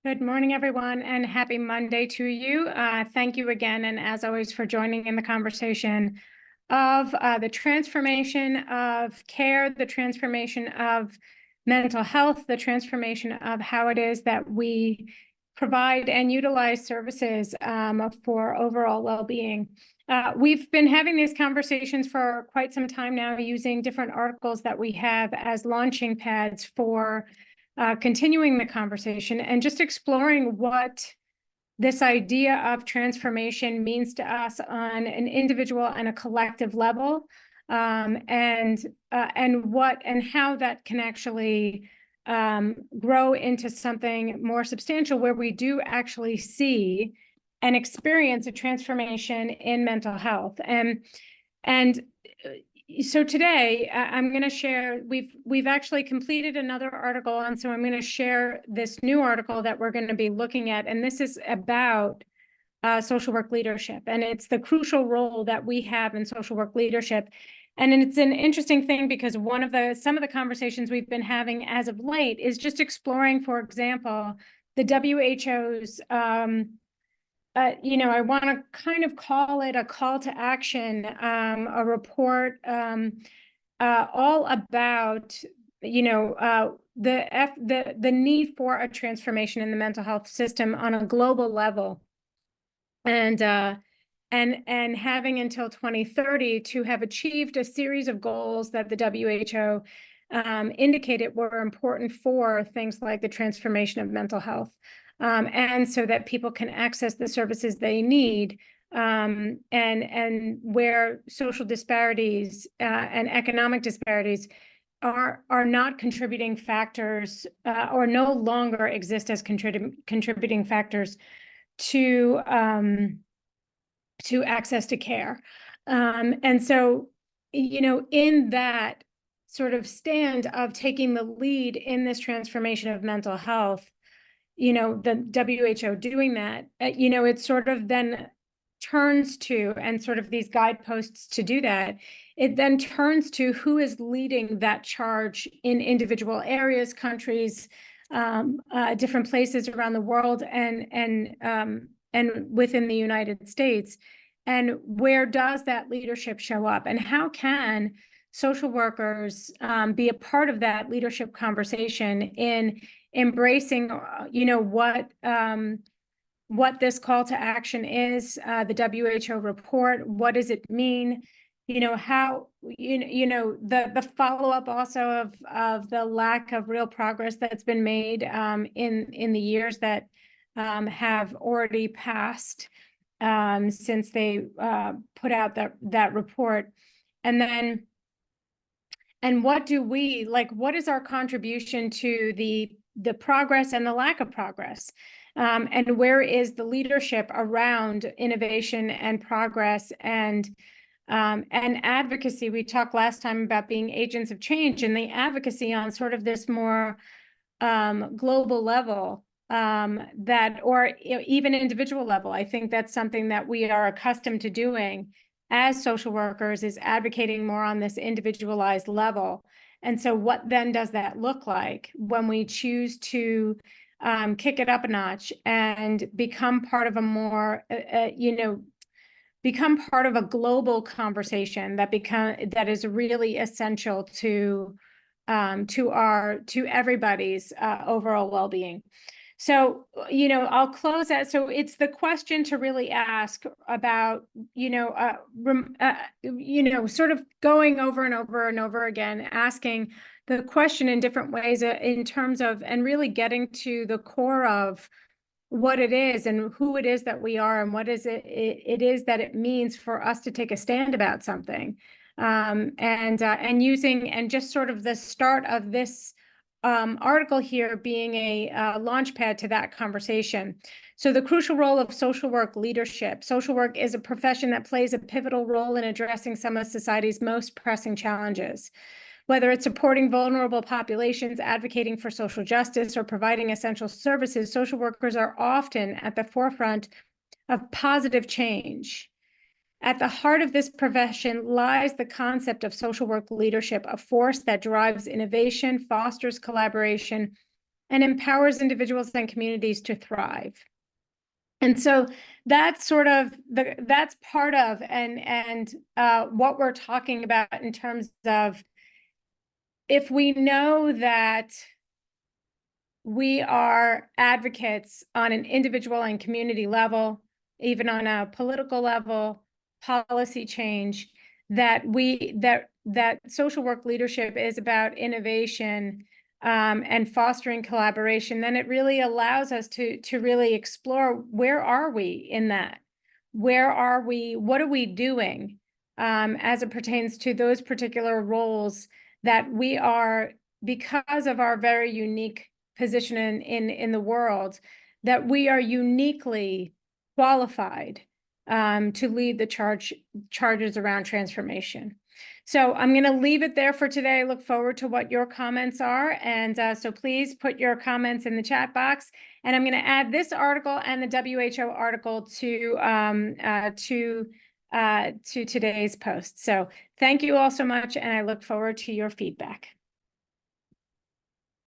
Good morning, everyone, and happy Monday to you. Thank you again, and as always, for joining in the conversation of the transformation of care, the transformation of mental health, the transformation of how it is that we provide and utilize services for overall well-being. We've been having these conversations for quite some time now, using different articles that we have as launching pads for continuing the conversation and just exploring what this idea of transformation means to us on an individual and a collective level, and how that can actually grow into something more substantial, where we do actually see and experience a transformation in mental health. And so today I'm going to share, we've actually completed another article, and so I'm going to share this new article that we're going to be looking at, and this is about social work leadership, and it's the crucial role that we have in social work leadership. And it's an interesting thing because some of the conversations we've been having as of late is just exploring, for example, the WHO's I want to kind of call it a call to action, a report all about, the need for a transformation in the mental health system on a global level, and having until 2030 to have achieved a series of goals that the WHO indicated were important for things like the transformation of mental health. And so that people can access the services they need, and where social disparities and economic disparities are not contributing factors, or no longer exist as contributing factors to access to care. And so, in that sort of stand of taking the lead in this transformation of mental health, the WHO doing that, it sort of then turns to, and sort of these guideposts to do that, it then turns to who is leading that charge in individual areas, countries, different places around the world, and within the United States. And where does that leadership show up? And how can social workers be a part of that leadership conversation in embracing, what this call to action is, the WHO report, what does it mean? How, the follow-up also of the lack of real progress that's been made in the years that have already passed since they put out that report. And what do we, what is our contribution to the progress and the lack of progress? And where is the leadership around innovation and progress and advocacy? We talked last time about being agents of change, and the advocacy on sort of this more global level, or even individual level. I think that's something that we are accustomed to doing as social workers, is advocating more on this individualized level. And so what then does that look like when we choose to kick it up a notch and become part of a more, become part of a global conversation that is really essential to everybody's overall well-being. So, I'll close that. So it's the question to really ask about, sort of going over and over and over again, asking the question in different ways, in terms of, and really getting to the core of what it is and who it is that we are, and what is it is that it means for us to take a stand about something, and using, and just sort of the start of this article here being a launch pad to that conversation. So the crucial role of social work leadership. Social work is a profession that plays a pivotal role in addressing some of society's most pressing challenges. Whether it's supporting vulnerable populations, advocating for social justice, or providing essential services, social workers are often at the forefront of positive change. At the heart of this profession lies the concept of social work leadership, a force that drives innovation, fosters collaboration, and empowers individuals and communities to thrive. And so that's sort of that's part of and what we're talking about in terms of, if we know that we are advocates on an individual and community level, even on a political level, policy change, that social work leadership is about innovation and fostering collaboration, then it really allows us to really explore, where are we in that? Where are we? What are we doing as it pertains to those particular roles that we are, because of our very unique position in the world, that we are uniquely qualified to lead the charges around transformation. So I'm going to leave it there for today. I look forward to what your comments are. And so please put your comments in the chat box. And I'm going to add this article and the WHO article to today's post. So thank you all so much. And I look forward to your feedback.